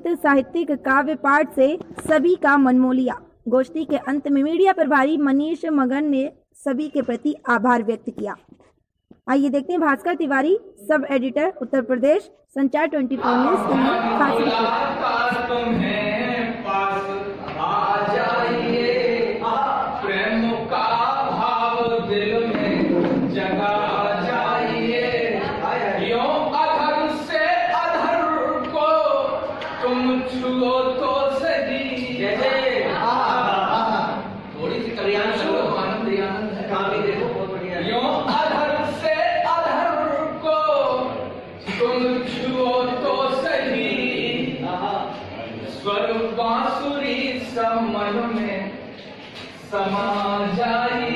आयोजित साहित्यिक काव्य पाठ से सभी का मन मोह लिया। गोष्ठी के अंत में मीडिया प्रभारी मनीष मगन ने सभी के प्रति आभार व्यक्त किया। आइए देखते हैं भास्कर तिवारी, सब एडिटर, उत्तर प्रदेश, संचार 24 न्यूज के लिए खास रिपोर्ट। थोड़ी सी कल्याण आनंद है, काफी देखो बहुत बढ़िया है। यों अधर से अधर को तुम छुओ तो सही, स्वर बांसुरी सब मन में समा जाइए।